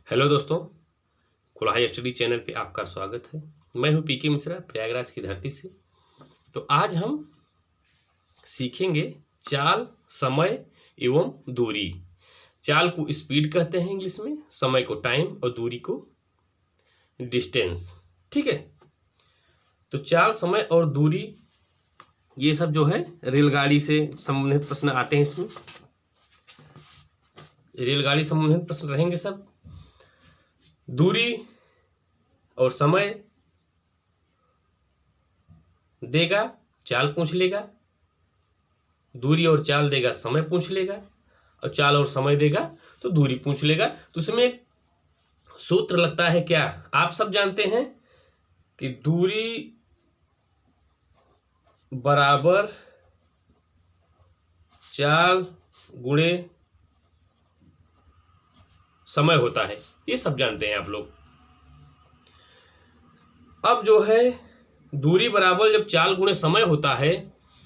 Hello दोस्तों, कुल्हाड़ी study channel पे आपका स्वागत है। मैं हूं पीके मिश्रा, प्रयागराज की धरती से। तो आज हम सीखेंगे चाल, समय एवं दूरी। चाल को स्पीड कहते हैं इंग्लिश में, समय को टाइम और दूरी को डिस्टेंस। ठीक है, तो चाल, समय और दूरी ये सब जो है रेलगाड़ी से संबंधित प्रश्न आते हैं। इसमें रेलगाड़ी संबंधित प्रश्न रहेंगे सब। दूरी और समय देगा, चाल पूछ लेगा। दूरी और चाल देगा, समय पूछ लेगा। और चाल और समय देगा तो दूरी पूछ लेगा। तो उसमें एक सूत्र लगता है, क्या आप सब जानते हैं कि दूरी बराबर चाल गुणे समय होता है। ये सब जानते हैं आप लोग। अब जो है दूरी बराबर जब चाल गुणे समय होता है,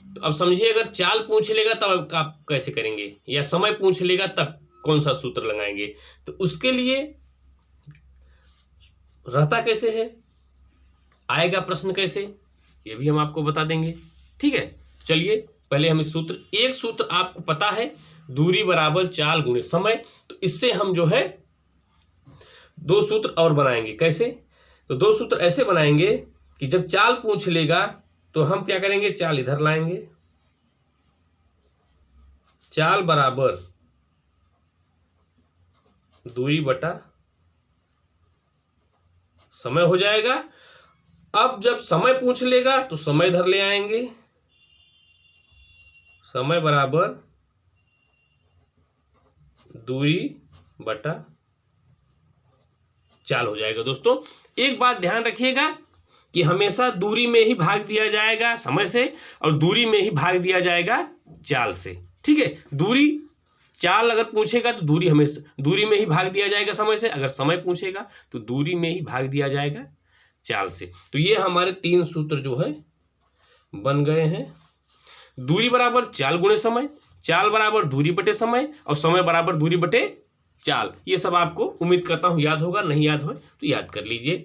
तो अब समझिए अगर चाल पूछ लेगा तब आप कैसे करेंगे, या समय पूछ लेगा तब कौन सा सूत्र लगाएंगे। तो उसके लिए रहता कैसे है, आएगा प्रश्न कैसे, ये भी हम आपको बता देंगे। ठीक है, चलिए पहले हम इस एक सूत्र आपको पता है, दूरी बराबर चाल गुणे समय। तो इससे हम जो है दो सूत्र और बनाएंगे। कैसे? तो दो सूत्र ऐसे बनाएंगे कि जब चाल पूछ लेगा तो हम क्या करेंगे, चाल इधर लाएंगे, चाल बराबर दूरी बटा समय हो जाएगा। अब जब समय पूछ लेगा तो समय इधर ले आएंगे, समय बराबर दूरी बटा चाल हो जाएगा। दोस्तों एक बात ध्यान रखिएगा कि हमेशा दूरी में ही भाग दिया जाएगा समय से, और दूरी में ही भाग दिया जाएगा चाल से। ठीक है, दूरी चाल अगर पूछेगा तो दूरी हमेशा दूरी में ही भाग दिया जाएगा समय से, अगर समय पूछेगा तो दूरी में ही भाग दिया जाएगा चाल से। तो ये हमारे तीन सूत्र जो है बन गए हैं। दूरी बराबर चाल गुणे समय, चाल बराबर दूरी बटे समय, और समय बराबर दूरी बटे चाल। ये सब आपको उम्मीद करता हूं याद होगा, नहीं याद हो तो याद कर लीजिए।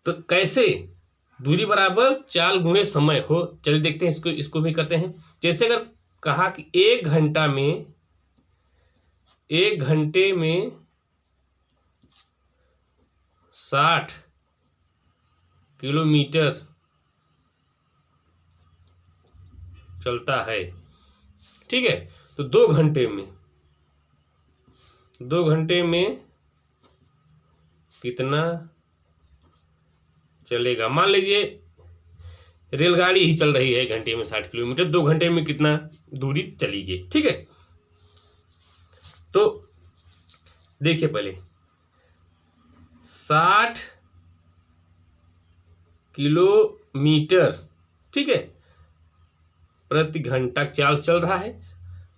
तो कैसे दूरी बराबर चाल गुणे समय हो, चलिए देखते हैं। इसको भी करते हैं। जैसे अगर कहा कि एक घंटे में 60 किलोमीटर चलता है। ठीक है, तो 2 घंटे में कितना चलेगा। मान लीजिए रेलगाड़ी ही चल रही है, घंटे में 60 किलोमीटर, 2 घंटे में कितना दूरी चलेगी। ठीक है, तो देखिए पहले 60 किलोमीटर, ठीक है, प्रति घंटा चाल चल रहा है।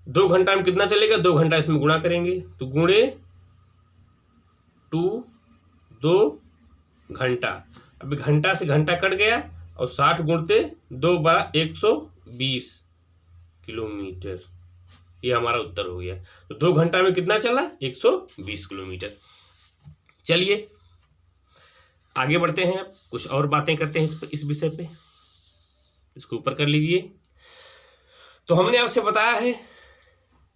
2 घंटा में कितना चलेगा, 2 घंटा इसमें गुणा करेंगे तो गुणे 2 2 घंटा। अब घंटा से घंटा कट गया, और 60 गुणते 2 बड़ा 120 किलोमीटर। ये हमारा उत्तर हो गया। तो 2 घंटा में कितना चला, 120 किलोमीटर। चलिए आगे बढ़ते हैं। अब कुछ और बातें करते हैं इस विषय पे। इसको ऊपर कर लीजिए। तो हमने आपसे बताया है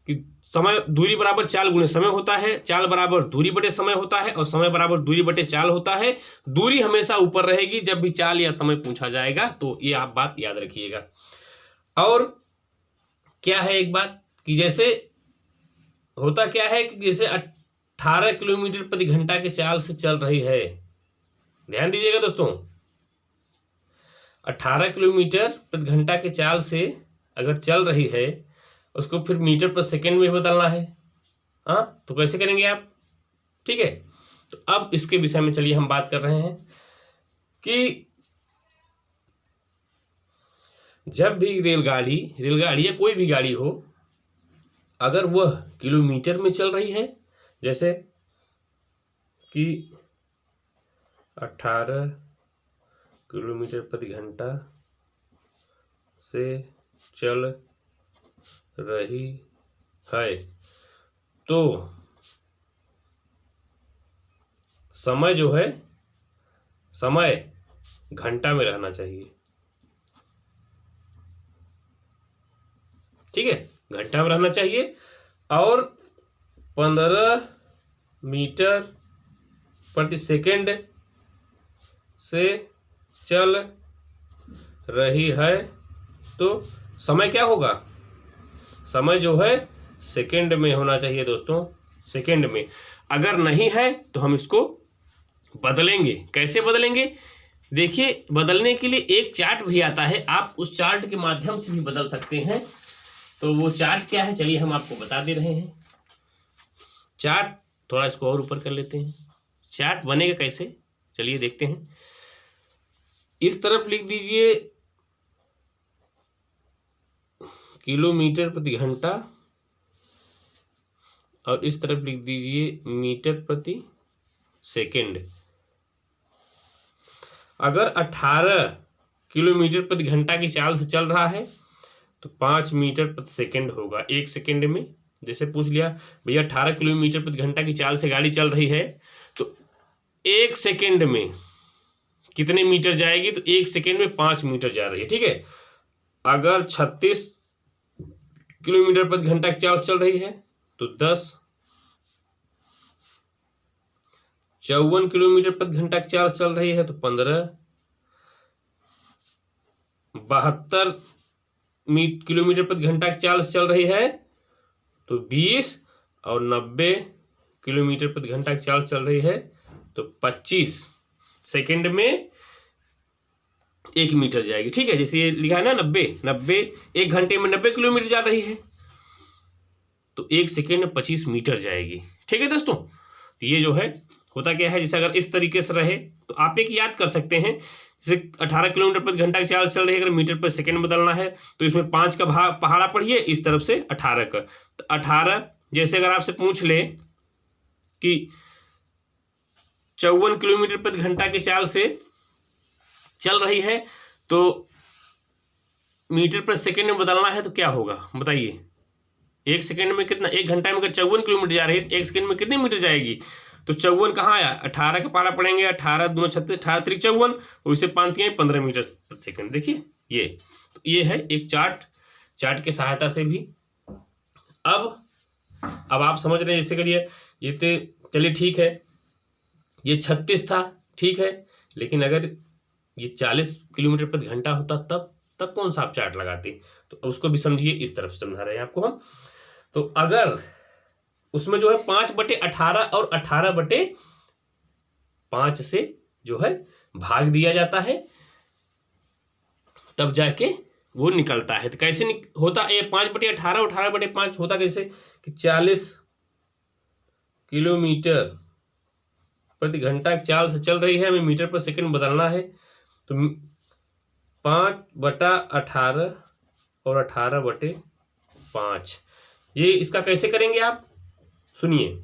कि समय दूरी बराबर चाल गुणे समय होता है, चाल बराबर दूरी बटे समय होता है, और समय बराबर दूरी बटे चाल होता है। दूरी हमेशा ऊपर रहेगी जब भी चाल या समय पूछा जाएगा, तो ये आप बात याद रखिएगा। और क्या है एक बात कि जैसे होता क्या है कि जैसे 18 किलोमीटर प्रति घंटा के चाल से चल रही है, ध्यान दीजिएगा दोस्तों, 18 किलोमीटर प्रति घंटा के चाल से अगर चल रही है, उसको फिर मीटर पर सेकेंड में बदलना है। हाँ, तो कैसे करेंगे आप? ठीक है, तो अब इसके विषय में चलिए हम बात कर रहे हैं कि जब भी रेलगाड़ी या कोई भी गाड़ी हो, अगर वह किलोमीटर में चल रही है, जैसे कि 18 किलोमीटर प्रति घंटा से चल रही है, तो समय जो है, समय घंटा में रहना चाहिए। ठीक है, घंटा में रहना चाहिए। और 15 मीटर प्रति सेकंड से चल रही है तो समय क्या होगा? समय जो है सेकंड में होना चाहिए दोस्तों, सेकंड में। अगर नहीं है तो हम इसको बदलेंगे। कैसे बदलेंगे? देखिए, बदलने के लिए एक चार्ट भी आता है, आप उस चार्ट के माध्यम से भी बदल सकते हैं। तो वो चार्ट क्या है, चलिए हम आपको बता दे रहे हैं। चार्ट थोड़ा इसको और ऊपर कर लेते हैं। चार्ट बनेगा कैसे, चलिए देखते हैं। इस तरफ लिख दीजिए किलोमीटर प्रति घंटा और इस तरफ लिख दीजिए मीटर प्रति सेकंड। अगर 18 किलोमीटर प्रति घंटा की चाल से चल रहा है तो 5 मीटर प्रति सेकंड होगा। एक सेकंड में, जैसे पूछ लिया भैया 18 किलोमीटर प्रति घंटा की चाल से गाड़ी चल रही है तो एक सेकंड में कितने मीटर जाएगी? तो एक सेकंड में 5 मीटर जा रही है। ठीक है, अगर 36 किलोमीटर प्रति घंटा की चाल चल रही है तो 10, 54 किलोमीटर प्रति घंटा की चाल चल रही है तो 15, 72 किलोमीटर प्रति घंटा की चाल चल रही है तो 20 और 90 किलोमीटर प्रति घंटा की चाल चल रही है तो 25 सेकंड में 1 मीटर जाएगी। ठीक है, जैसे ये लिखा है ना 90 एक घंटे में 90 किलोमीटर जा रही है तो 1 सेकंड में 25 मीटर जाएगी। ठीक है दोस्तों, तो ये जो है होता क्या है, जैसे अगर इस तरीके से रहे तो आप एक याद कर सकते हैं। जैसे 18 किलोमीटर प्रति घंटा की चाल चल रही है, अगर मीटर पर सेकंड बदलना है तो इसमें 5 का पहाड़ा पढ़िए, इस तरफ से 18 का। तो 18, जैसे अगर आपसे पूछ ले कि 54 किलोमीटर प्रति घंटा की चाल से चल रही है तो मीटर पर सेकंड में बदलना है तो क्या होगा बताइए? एक सेकंड में कितना, एक घंटा में अगर 54 किलोमीटर जा रही है तो एक सेकंड में कितने मीटर जाएगी? तो 54 कहाँ आया? 18 का पहाड़ा पड़ेंगे, 18 दूना 36, 18 3 54, और इसे 15 मीटर प्रति सेकंड। देखिए ये है एक चार्ट के सहायता से भी। अब आप समझ रहे हैं, जैसे करिए ये तो चलिए ठीक है, ये 36 था, ठीक है, लेकिन अगर ये 40 किलोमीटर प्रति घंटा होता तब कौन सा आप चार्ट लगाते? तो उसको भी समझिए, इस तरफ समझा रहे हैं आपको हम। तो अगर उसमें जो है 5/18 और 18/5 से जो है भाग दिया जाता है तब जाके वो निकलता है। तो कैसे होता है? 5/18 और 18/5 होता कैसे कि 40 किलोमीटर प्रति घंटा की चाल से चल रही है, हमें मीटर पर सेकंड बदलना है तो 5/18 और 18/5। ये इसका कैसे करेंगे आप सुनिए।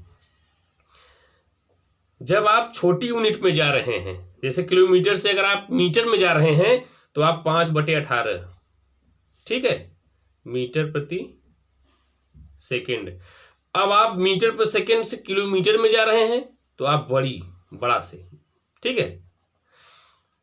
जब आप छोटी यूनिट में जा रहे हैं, जैसे किलोमीटर से अगर आप मीटर में जा रहे हैं तो आप 5/18, ठीक है, मीटर प्रति सेकंड। अब आप मीटर पर सेकंड से किलोमीटर में जा रहे हैं तो आप बड़ा से, ठीक है।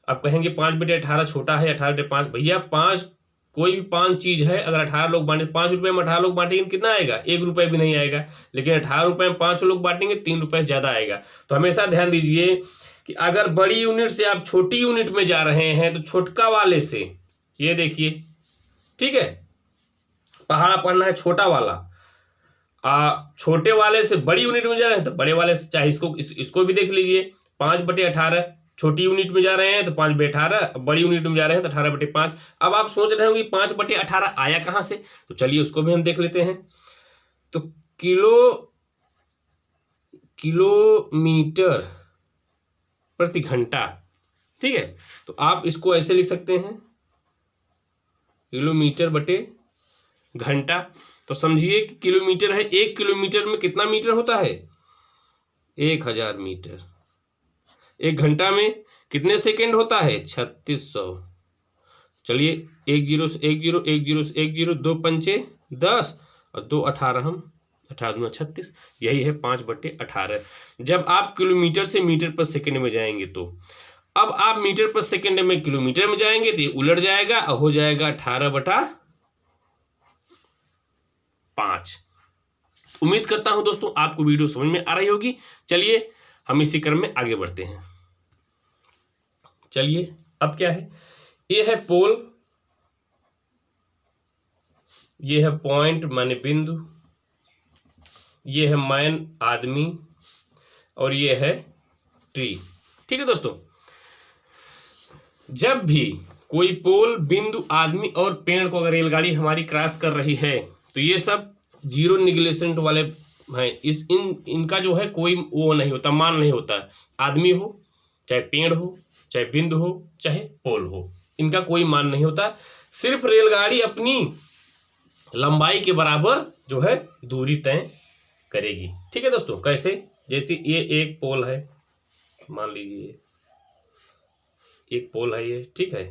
आप कहेंगे 5/18 छोटा है, 18/5। भैया 5 कोई भी 5 चीज है, अगर 18 लोग बांटे, 5 रुपए में 18 लोग बांटेंगे कितना आएगा? 1 रुपए भी नहीं आएगा। लेकिन 18 रुपए में 5 लोग बांटेंगे 3 रुपए ज्यादा आएगा। तो हमेशा ध्यान दीजिए कि अगर बड़ी यूनिट से आप छोटी यूनिट में जा रहे हैं तो छोटका वाले से, ये देखिए, ठीक है, पहाड़ा पढ़ना है छोटा वाला। छोटे वाले से बड़ी यूनिट में जा रहे हैं तो बड़े वाले से, चाहे इसको भी देख लीजिए, 5/18। छोटी यूनिट में जा रहे हैं तो 5/18, बड़ी यूनिट में जा रहे हैं तो 18/5। अब आप सोच रहे होंगे 5/18 आया कहाँ से? तो चलिए उसको भी हम देख लेते हैं। तो किलोमीटर प्रति घंटा, ठीक है, तो आप इसको ऐसे लिख सकते हैं, किलोमीटर बटे घंटा। तो समझिए कि किलोमीटर है, 1 किलोमीटर में कितना मीटर होता है? 1000 मीटर। 1 घंटा में कितने सेकंड होता है? 3600। चलिए 1 0 से 1 0, 1 0 से 1 0, 2 पंचे 10 और 2 18 हम 18 36, यही है 5/18। जब आप किलोमीटर से मीटर पर सेकंड में जाएंगे तो अब आप मीटर पर सेकंड में किलोमीटर में जाएंगे तो ये उलट जाएगा और हो जाएगा 18/5। उम्मीद करता हूं दोस्तों आपको वीडियो समझ में आ रही होगी। चलिए हम इसी क्रम में आगे बढ़ते हैं। चलिए अब क्या है, ये है पोल, ये है पॉइंट माने बिंदु, ये है मैन आदमी, और ये है ट्री। ठीक है दोस्तों, जब भी कोई पोल, बिंदु, आदमी और पेड़ को अगर रेलगाड़ी हमारी क्रॉस कर रही है तो ये सब जीरो निगलेसेंट वाले हैं। इनका जो है कोई वो नहीं होता, मान नहीं होता। आदमी हो चाहे पेड़ हो चाहे बिंदु हो चाहे पोल हो, इनका कोई मान नहीं होता। सिर्फ रेलगाड़ी अपनी लंबाई के बराबर जो है दूरी तय करेगी। ठीक है दोस्तों, कैसे? जैसे ये एक पोल है, मान लीजिए एक पोल है ये, ठीक है।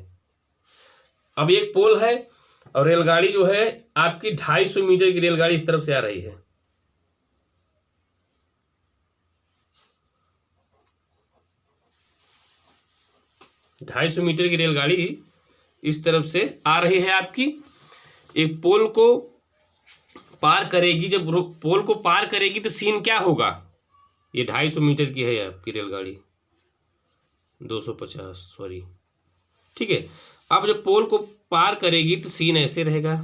अब एक पोल है और रेलगाड़ी जो है आपकी 250 मीटर की रेलगाड़ी इस तरफ से आ रही है। ढाई सौ मीटर की रेलगाड़ी इस तरफ से आ रही है आपकी। एक पोल को पार करेगी, जब पोल को पार करेगी तो सीन क्या होगा? ये 250 मीटर की है आपकी रेलगाड़ी, 250 सॉरी, ठीक है। अब जब पोल को पार करेगी तो सीन ऐसे रहेगा।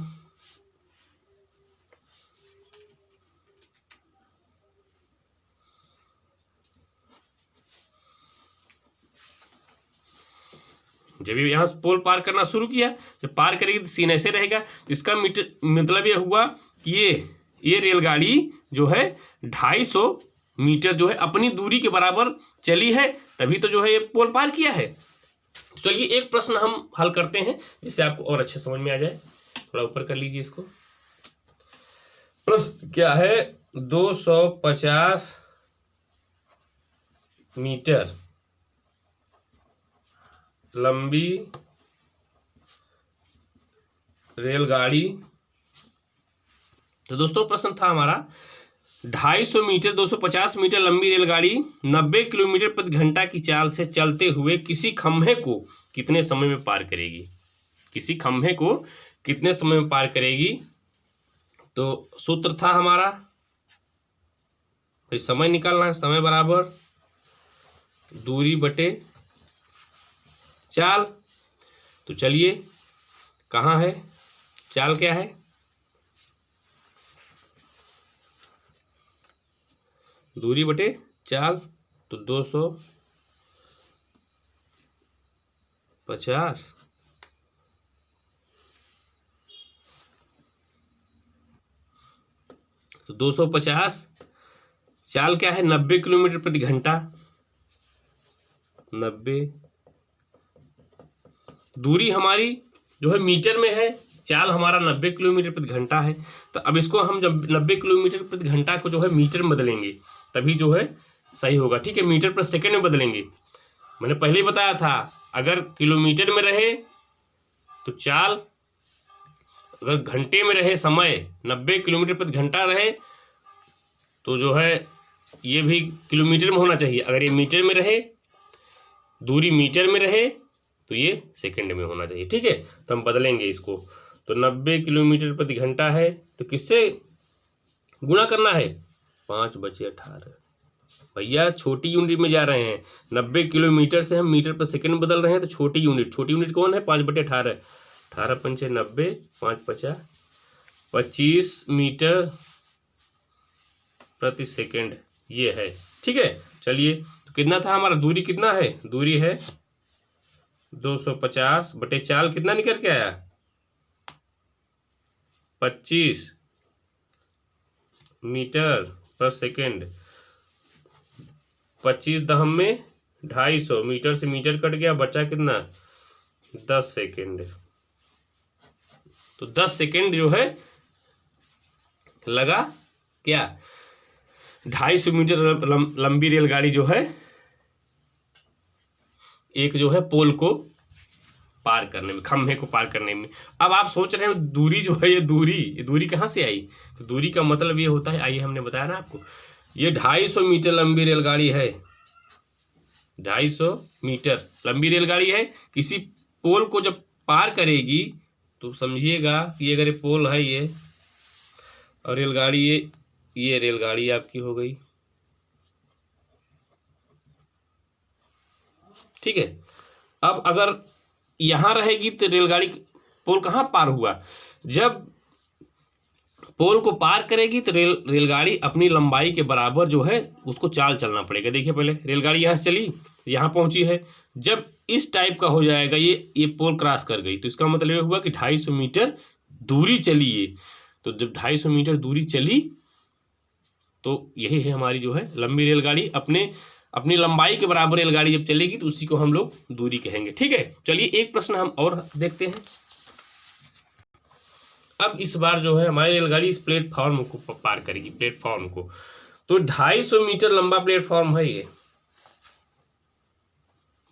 जब यहाँ से पोल पार करना शुरू किया, जब पार करेगी तो सीन ऐसे रहेगा। तो इसका मतलब ये हुआ कि ये रेलगाड़ी जो है 250 मीटर जो है अपनी दूरी के बराबर चली है, तभी तो जो है ये पोल पार किया है। तो चलिए एक प्रश्न हम हल करते हैं जिससे आपको और अच्छे समझ में आ जाए। थोड़ा ऊपर कर लीजिए इसको। प्रश्न क्या है? 250 मीटर लंबी रेलगाड़ी। तो दोस्तों प्रश्न था हमारा 250 मीटर 250 मीटर लंबी रेलगाड़ी 90 किलोमीटर प्रति घंटा की चाल से चलते हुए किसी खंभे को कितने समय में पार करेगी? किसी खंभे को कितने समय में पार करेगी? तो सूत्र था हमारा, भाई समय निकालना है, समय बराबर दूरी बटे चाल। तो चलिए कहाँ है चाल, क्या है? दूरी बटे चाल। तो 250 तो 250 चाल क्या है? 90 किलोमीटर प्रति घंटा। 90 दूरी हमारी जो है मीटर में है, चाल हमारा 90 किलोमीटर प्रति घंटा है। तो अब इसको हम जब 90 किलोमीटर प्रति घंटा को जो है मीटर में बदलेंगे तभी जो है सही होगा। ठीक है, मीटर पर सेकंड में बदलेंगे। मैंने पहले ही बताया था, अगर किलोमीटर में रहे तो चाल, अगर घंटे में रहे समय 90 किलोमीटर प्रति घंटा रहे तो जो है ये भी किलोमीटर में होना चाहिए। अगर ये मीटर में रहे, दूरी मीटर में रहे तो ये सेकंड में होना चाहिए। ठीक है, तो हम बदलेंगे इसको। तो 90 किलोमीटर प्रति घंटा है तो किससे गुणा करना है? 5/18। भैया छोटी यूनिट में जा रहे हैं, 90 किलोमीटर से हम मीटर पर सेकंड बदल रहे हैं तो छोटी यूनिट कौन है? 5/18। 18 पंचे 90, 5×5 25 मीटर प्रति सेकंड ये है। ठीक है, चलिए तो कितना था हमारा? दूरी कितना है? दूरी है 250 बटे चाल, कितना निकल के आया? 25 मीटर पर सेकंड। 25 दहम में 250, मीटर से मीटर कट गया, बचा कितना? 10 सेकंड। तो 10 सेकंड जो है लगा क्या? 250 मीटर लंबी रेलगाड़ी जो है एक जो है पोल को पार करने में, खंभे को पार करने में। अब आप सोच रहे हो दूरी जो है, ये दूरी कहाँ से आई? तो दूरी का मतलब ये होता है, आइए हमने बताया ना आपको, ये 250 मीटर लंबी रेलगाड़ी है, 250 मीटर लंबी रेलगाड़ी है। किसी पोल को जब पार करेगी तो समझिएगा कि अगर ये पोल है ये, और रेलगाड़ी ये रेलगाड़ी आपकी हो गई, ठीक है। अब अगर यहाँ रहेगी तो रेलगाड़ी, पोल कहाँ पार हुआ? जब पोल को पार करेगी तो रेलगाड़ी अपनी लंबाई के बराबर जो है उसको चाल चलना पड़ेगा। देखिए पहले रेलगाड़ी यहाँ से चली, यहाँ पहुँची है, जब इस टाइप का हो जाएगा, ये पोल क्रॉस कर गई, तो इसका मतलब ये हुआ कि 250 मीटर दूरी चली ये। तो जब 250 मीटर दूरी चली तो यही है हमारी जो है लंबी रेलगाड़ी। अपनी लंबाई के बराबर रेलगाड़ी जब चलेगी तो उसी को हम लोग दूरी कहेंगे, ठीक है। चलिए एक प्रश्न हम और देखते हैं। अब इस बार जो है हमारी रेलगाड़ी इस प्लेटफॉर्म को पार करेगी, प्लेटफॉर्म को। तो 250 मीटर लंबा प्लेटफॉर्म है ये,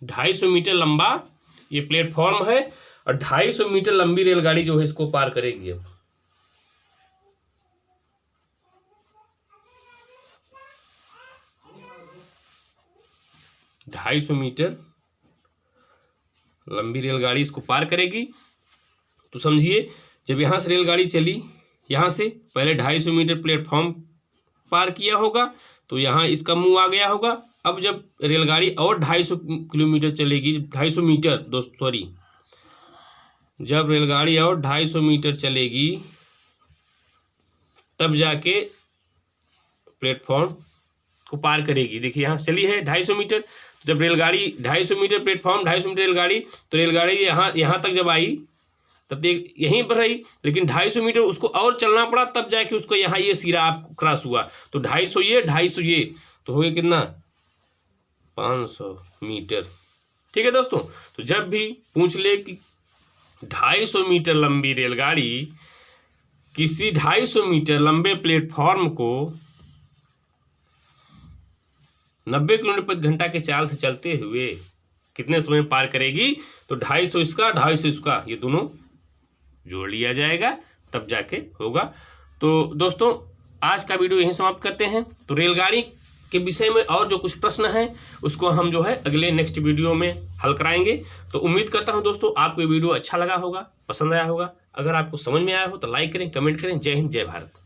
250 मीटर लंबा ये प्लेटफॉर्म है, और 250 मीटर लंबी रेलगाड़ी जो है इसको पार करेगी। अब 250 मीटर लंबी रेलगाड़ी इसको पार करेगी। तो समझिए जब यहाँ से रेलगाड़ी चली, यहाँ से पहले 250 मीटर प्लेटफॉर्म पार किया होगा, तो यहाँ इसका मुंह आ गया होगा। अब जब रेलगाड़ी और 250 किलोमीटर चलेगी, 250 मीटर सॉरी, जब रेलगाड़ी और 250 मीटर चलेगी तब जाके प्लेटफॉर्म को पार करेगी। देखिए यहाँ चली है 250 मीटर, तो जब रेलगाड़ी 250 मीटर प्लेटफॉर्म, 250 मीटर रेलगाड़ी, तो रेलगाड़ी यहाँ तक जब आई तब देख यहीं पर रही, लेकिन 250 मीटर उसको और चलना पड़ा, तब जाके उसको यहाँ ये सिरा आपको क्रॉस हुआ। तो 250 ये 250 ये, तो हो गया कितना? 500 मीटर, ठीक है दोस्तों। तो जब भी पूछ ले कि 250 मीटर लंबी रेलगाड़ी किसी 250 मीटर लंबे प्लेटफॉर्म को 90 किलोमीटर प्रति घंटा के चाल से चलते हुए कितने समय में पार करेगी, तो 250 इसका 250 इसका, ये दोनों जोड़ लिया जाएगा, तब जाके होगा। तो दोस्तों आज का वीडियो यहीं समाप्त करते हैं। तो रेलगाड़ी के विषय में और जो कुछ प्रश्न हैं उसको हम जो है अगले नेक्स्ट वीडियो में हल कराएंगे। तो उम्मीद करता हूं दोस्तों आपको ये वीडियो अच्छा लगा होगा, पसंद आया होगा। अगर आपको समझ में आया हो तो लाइक करें, कमेंट करें। जय हिंद, जय भारत।